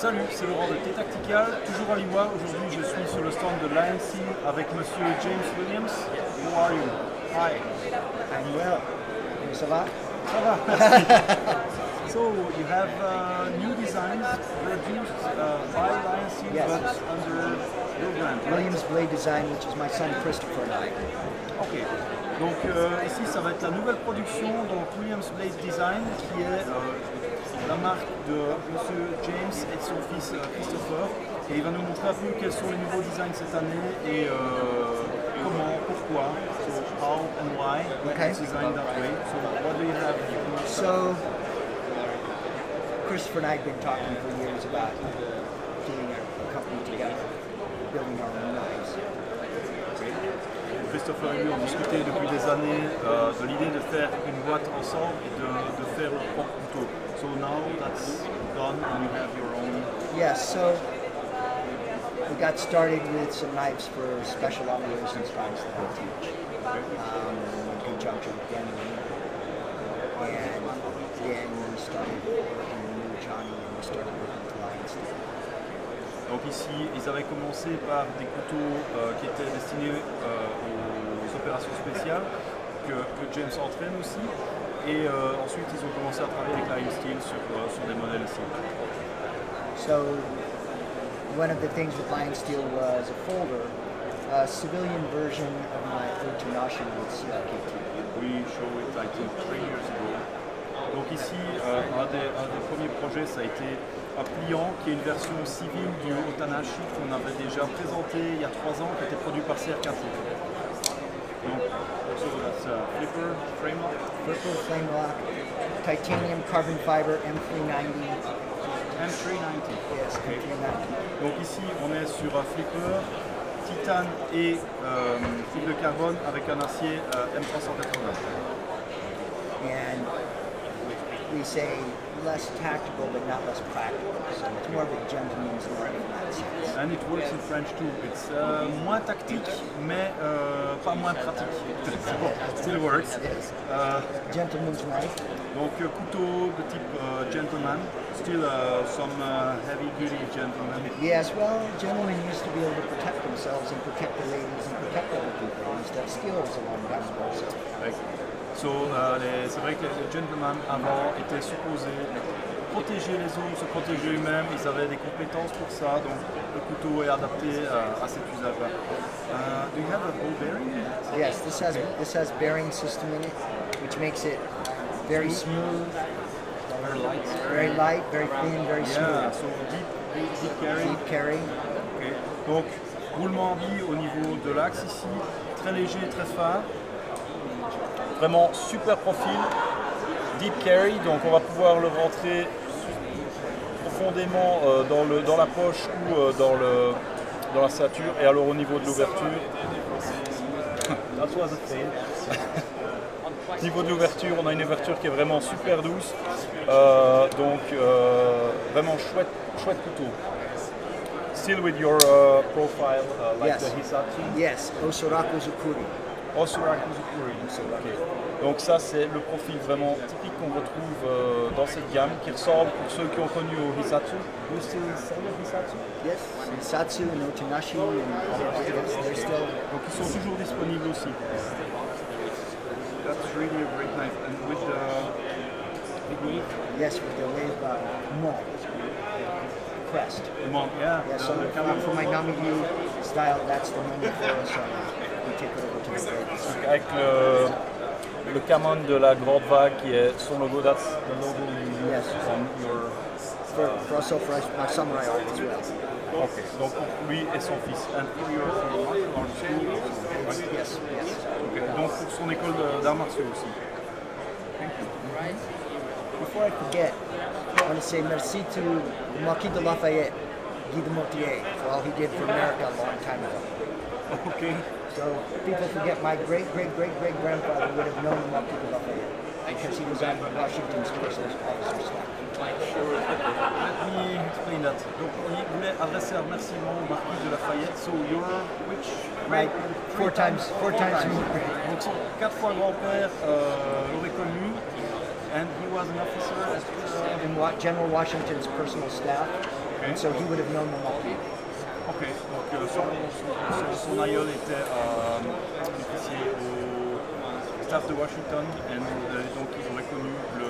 Salut, c'est Laurent de t-tactical, toujours à IWA. Aujourd'hui, je suis sur le stand de lionSTEEL avec monsieur James Williams. How are you? Hi. I'm well. Ça va? Ça va, merci. So, you have new designs produced by lionSTEEL, Yes. but under your brand, right? Williams Balde Design, which is my son Christopher and I. Ok. Donc ici, ça va être la nouvelle production, donc Williams Balde Design, qui est la marque de monsieur James et de son fils Christopher. Et il va nous montrer un peu quels sont les nouveaux designs cette année et comment, pourquoi. So how and why it's designed that way. So what do you have? So, Christopher and I have been talking for years about doing a company together, building our own knives. Christopher et lui ont discuté depuis des années de l'idée de faire une boîte ensemble et de faire leur propre couteau. So now that's done and you have your own. Yes, so we got started with some knives for special operations guys that I teach in conjunction with Denver. And then we started working with Johnny and we started working with lionSTEEL. Donc ici, ils avaient commencé par des couteaux qui étaient destinés aux opérations spéciales que James entraîne aussi. Et ensuite, ils ont commencé à travailler avec lionSTEEL sur des modèles ici. So one of the things with lionSTEEL was a folder, a civilian version of my International with CRKT. We show it, I think, 3 years ago. Donc ici, un des premiers projets, ça a été un pliant qui est une version civile du Otanashi qu'on avait déjà présenté il y a 3 ans, qui était produit par CRKT. Donc, so that's a flipper frame lock. Flipper flame lock, titanium carbon fiber M390. M390. Yes, M390. Donc ici, on est sur un flipper, titane et fibre de carbone avec un acier M380. And we say less tactical but not less practical. So it's more of a gentleman's knife in that sense. And it works in French too. It's moins tactique, mais pas moins pratique. Still works. Yes. Gentleman's knife. Donc couteau de type gentleman, still some heavy duty gentleman. Yes, well, gentlemen used to be able to protect themselves and protect the ladies and protect other people. They used to have skills along that also. So, c'est vrai que les gentlemen avant étaient supposés protéger les autres, se protéger eux-mêmes, ils avaient des compétences pour ça, donc le couteau est adapté à cet usage-là. Do you have a ball bearing? Yes, this has bearing system in it, which makes it very smooth, very light, very thin, very smooth. So deep carry. Deep carry. Okay. Donc roulement en vie au niveau de l'axe ici, très léger, très fin. Vraiment super profil, deep carry, donc on va pouvoir le rentrer profondément dans la poche ou dans la ceinture. Et alors au niveau de l'ouverture, au niveau de l'ouverture, on a une ouverture qui est vraiment super douce, donc vraiment chouette couteau. Still with your profile, like Yes. the Hisatsu? Yes, Osuraku Zukuri. Osuraku Zukuri. Okay. Donc ça c'est le profil vraiment typique qu'on retrouve dans cette gamme qui ressemble pour ceux qui ont connu au Hisatsu. You still sell the Hisatsu? Yes, Hisatsu and Otanashi and yes, they're still. Donc ils sont toujours disponibles aussi. That's really a great knife. And with the big wave? Yes, with the wave mont crest. Monk, yeah. Yeah, so for my Namigi style, that's the moment for us. We take it over to the blade. Avec le Camon de la grande vague qui est son logo, that's the logo you use on your... Also for my samurai art as well. Ok, donc pour lui et son fils. And for your martial arts school also, right? Yes, yes. Okay. Donc pour son école d'arts martiaux aussi. Thank you. Before I forget, I want to say merci to Marquis de Lafayette, Guy de Motier, for all he did for America a long time ago. Okay. So people forget my great-great-great-grandfather would have known the Marquis de Lafayette because he was on Washington's personal officer staff. Let me explain that. Donc il voulait adresser un remerciement au marquis de Lafayette. So you're which? My four times Donc son 4 fois grand-père l'aurait connu. And he was an officer at in General Washington's personal staff. Okay. And so he would have known the marquis. Ok, donc son aïeul était officier au staff de Washington et donc ils auraient connu le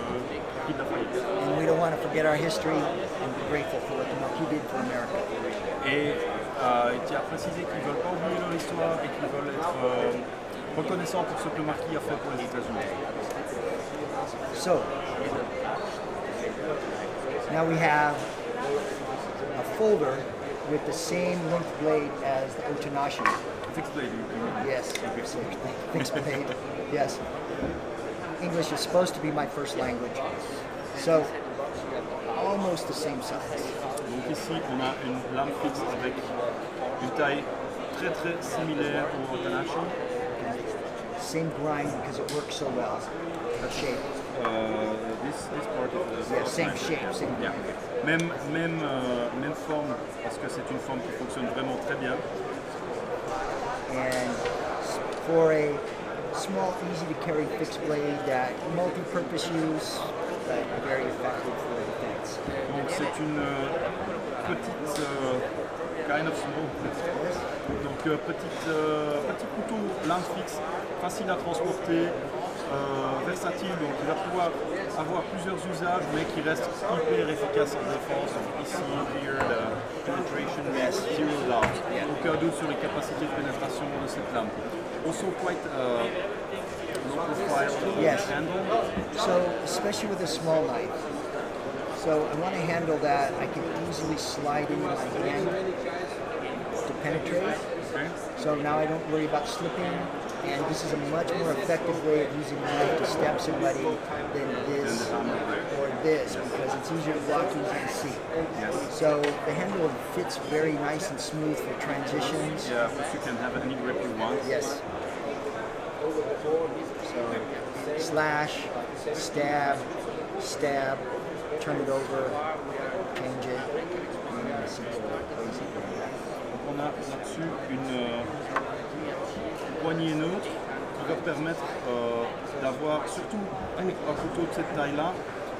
marquis de Lafayette. And we don't want to forget our history and be grateful for what the marquis did for America. Et il tient à préciser qu'ils ne veulent pas oublier leur histoire et qu'ils veulent être reconnaissants pour ce que le marquis a fait pour les États-Unis. So, now we have a folder with the same length blade as the Otanashi. Fixed blade, Yes, fixed blade, yes. English is supposed to be my first language. So, almost the same size. Donc ici on a une lame fixe avec une taille très très similaire au Otanashi. Same grind because it works so well. Shape. This part of the Yeah, same shape, same. Yeah. Même forme, parce que c'est une forme qui fonctionne vraiment très bien. And for a small, easy to carry fixed blade that multi-purpose use, but very effective for defense. Donc c'est une petite kind of small. Donc petit couteau lame fixe, facile à transporter, versatile, donc il va pouvoir avoir plusieurs usages mais qui reste hyper efficace en défense. Donc ici, here, the penetration is zero doubt. Aucun doute sur les capacités de pénétration de cette lame. Also quite low profile handle. So, especially with a small knife. So I want a handle that I can easily slide into my hand to penetrate. Okay. So now I don't worry about slipping, and this is a much more effective way of using a knife to stab somebody than this or this, because it's easier to walk, easier to see. Yes. So the handle fits very nice and smooth for transitions. Yeah, you can have any grip you want. Yes. So slash, stab, stab, turn it over, change it. On a là-dessus une poignée neutre qui va permettre d'avoir surtout un couteau de cette taille-là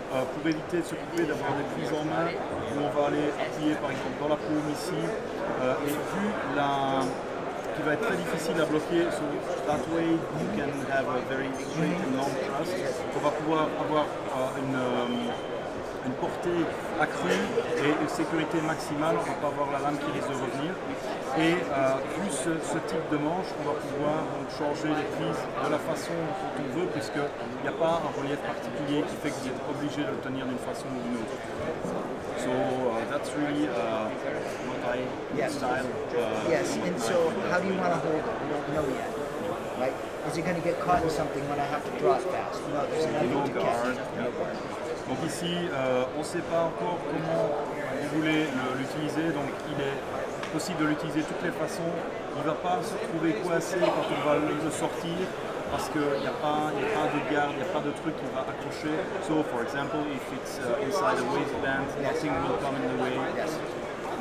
pour éviter de s'occuper d'avoir des prises en main où on va aller appuyer par exemple dans la paume ici et vu qui va être très difficile à bloquer, so that way you can have a very straight and long thrust. On va pouvoir avoir une portée accrue et une sécurité maximale, on ne va pas avoir la lame qui risque de revenir. Et vu ce type de manche, on va pouvoir donc changer les prises de la façon dont on veut, puisqu'il n'y a pas un relief particulier qui fait que vous êtes obligé de le tenir d'une façon ou d'une autre. So that's really what I style. Yes, and so how do you want to hold it? We don't know yet, right? Is it going to get caught in something when I have to draw it fast? No, there's nothing to catch. Donc ici, on ne sait pas encore comment vous voulez l'utiliser, donc il est possible de l'utiliser de toutes les façons. Il ne va pas se trouver coincé quand on va le sortir, parce qu'il n'y a pas de garde, il n'y a pas de truc qui va accrocher. So, for example, if it's inside a waistband, nothing will come in the way.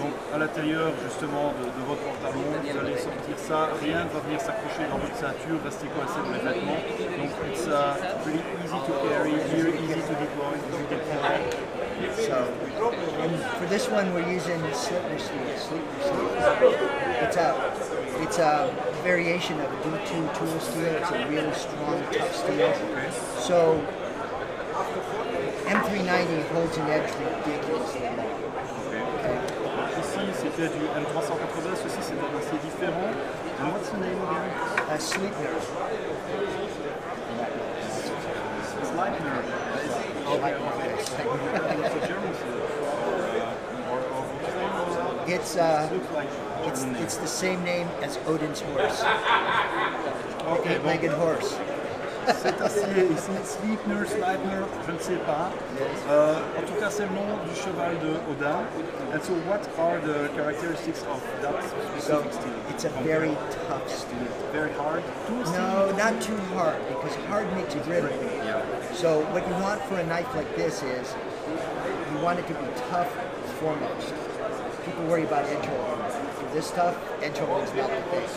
Donc à l'intérieur justement de votre pantalon, vous allez sortir ça, rien ne va venir s'accrocher dans votre ceinture, rester coincé dans les vêtements. Donc it's pretty easy to carry, very easy to deploy, easy to deploy. So, and for this one we're using slipper steel. It's a variation of a D2 tool steel. It's a really strong, tough steel. So M390 holds an edge ridiculously long. Ici c'était du M380, ceci c'est un acier différent. And what's the name again? Sleipner. Sleipner. It's the same name as Odin's horse. Okay, eight-legged horse. Cet acier ici, Sleipner, je ne sais pas. En tout cas, c'est le nom du cheval de Odin. And so, what are the characteristics of that specific steel? It's a very tough steel. Very hard? No, not too hard, because hard makes it brittle. Yeah. So what you want for a knife like this is, you want it to be tough foremost. People worry about edge holding. For this stuff, edge holding is not the thing.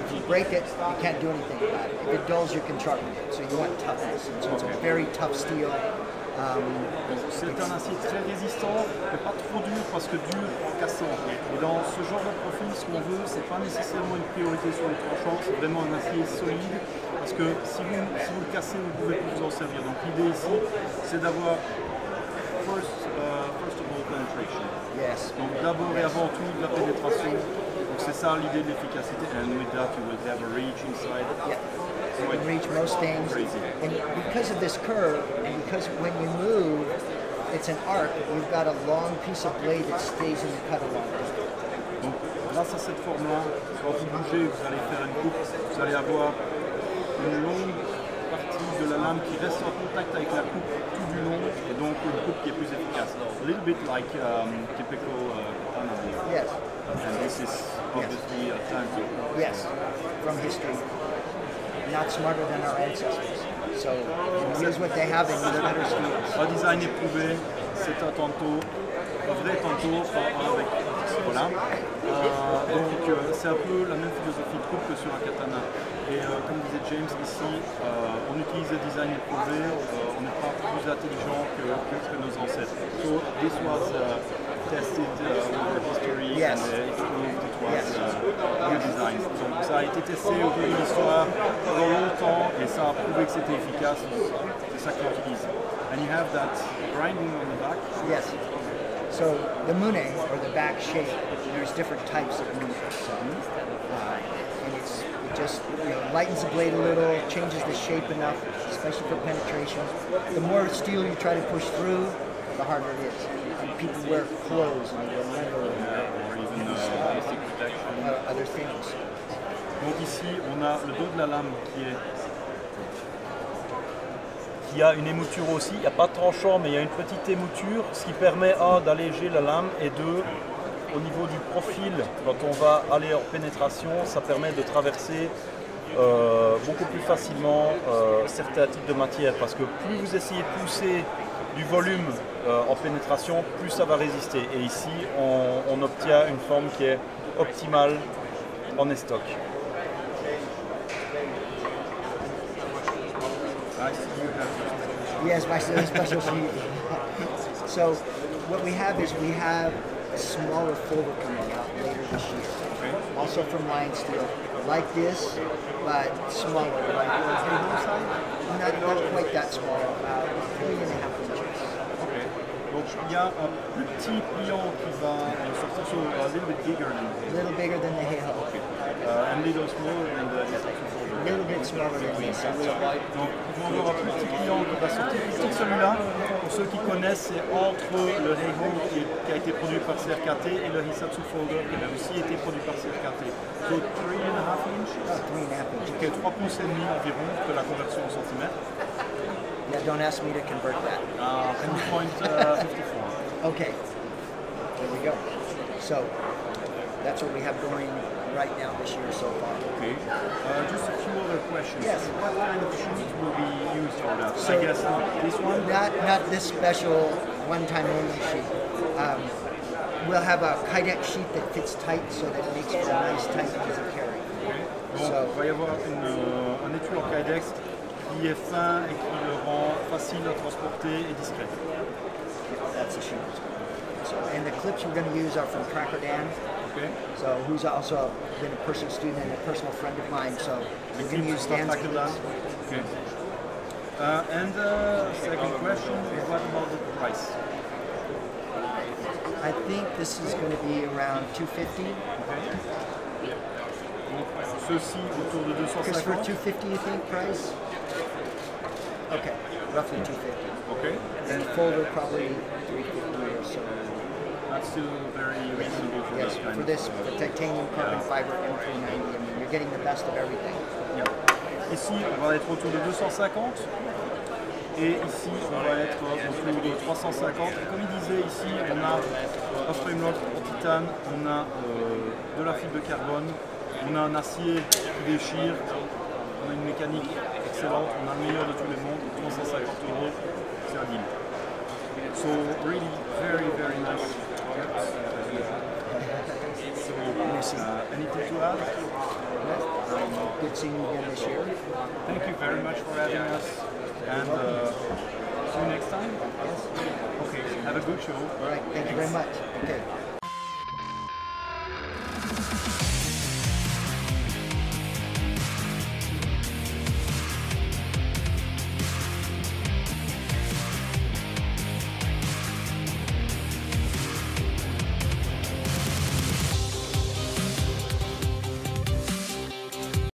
If you break it, you can't do anything about it. If it dulls, you can sharpen it. So you want toughness. And so it's a very tough steel. C'est un acier très résistant, mais pas trop dur parce que dur en cassant. Et dans ce genre de profil, ce qu'on veut, c'est pas nécessairement une priorité sur les tranchants, c'est vraiment un acier solide parce que si vous le cassez, vous pouvez plus vous en servir. Donc l'idée ici, c'est d'avoir first of all penetration. Yes. Donc d'abord et avant tout de la pénétration. Donc c'est ça l'idée de l'efficacité. And with that, you will have a reach inside. Yeah. You can reach most things. Crazy. And because of this curve, and because when you move, it's an arc, you've got a long piece of blade that stays in the cut a long time. Donc grâce à cette forme-là, quand vous bougez, vous allez faire une coupe, vous allez avoir une longue partie de la lame qui reste en contact avec la coupe tout du long, et donc une coupe qui est plus efficace. A little bit like typical katana. Yes. And this is obviously a tanto. Yes. From history. Not smarter than our ancestors. So use what they have and use better skills. Un design éprouvé, c'est un tanto, un vrai tanto, avec voilà. Donc c'est un peu la même philosophie de coupe que sur un katana. Et comme disait James ici, on utilise des designs éprouvés, on n'est pas plus intelligent que nos ancêtres. So this was tested over history Yes. and it proved it was new design. Donc ça a été testé au cours de l'histoire pendant longtemps et ça a prouvé que c'était efficace. C'est ça qu'on utilise. And you have that grinding on the back. Yes. So the mune, or the back shape, there's different types of mune. So, and it just lightens the blade a little, changes the shape enough, especially for penetration. The more steel you try to push through, the harder it is. And people wear clothes and they will never Or even basic protection. Other things. Donc ici, on a le dos de la lame qui a une émouture aussi. Il n'y a pas de tranchant, mais il y a une petite émouture, ce qui permet d'alléger la lame et au niveau du profil, quand on va aller en pénétration, ça permet de traverser beaucoup plus facilement certains types de matières, parce que plus vous essayez de pousser du volume en pénétration, plus ça va résister. Et ici, on obtient une forme qui est optimale en estoc. Yes, my special sheet. So what we have is we have a smaller folder coming out later this year. Okay. Also from lionSTEEL, like this, but smaller. Like not quite that small, about 3.5 inches. Okay. Donc il y a un plus petit pliant qui va sortir sur a little bit bigger than A little bigger than the Halo. okay. And little smaller than the A little bit smaller than this. Donc ils vont avoir un plus petit pliant qui va sortir. Ici celui-là, pour ceux qui connaissent, c'est entre le Heiho qui a été produit par CRKT et le Hisatsu Folder qui a aussi été produit par CRKT. So 3.5 inches. 3.5 inches. Ok, 3 pouces et demi environ que la conversion en centimètres. Yeah, don't ask me to convert that. 2.54. Okay, there we go. So that's what we have going right now this year so far. Okay. Just a few other questions. Yes. What kind of sheet will be used for that? So- I guess not this one. Not this special one-time only sheet. We'll have a Kydex sheet that fits tight, so that it makes for a nice tight easy carry. Donc So- il va y avoir un étui en Kydex qui est fin et qui le rend facile à transporter et discret. That's the sheet. So, and the clips we're going to use are from Cracker Dan, Okay. so who's also been a personal student and a personal friend of mine. So we're going to use Dan's Tactical. clips. Okay. And second question, what about the price? I think this is going to be around $250. Okay. Donc ceci autour de Christopher, 250. $250 you think price? Okay, roughly $250. Okay. And the folder probably $350 or so. That's still very reasonable for Yes, this kind for of this, for titanium carbon fiber M390, I mean, you're getting the best of everything. Yeah. Ici, on va être autour de 250 et ici, on va être autour de 350. Et comme il disait, ici, on a un frame lock en titane, on a de la fibre de carbone, on a un acier qui déchire, on a une mécanique excellente, on a le meilleur de tous les mondes, 350 €, c'est un deal. So really very, very nice products. So, anything to add? Good seeing you again this year. Thank you very much for having us, and See you next time. Yes. Okay, have a good show. All right. Thank you very much. Okay.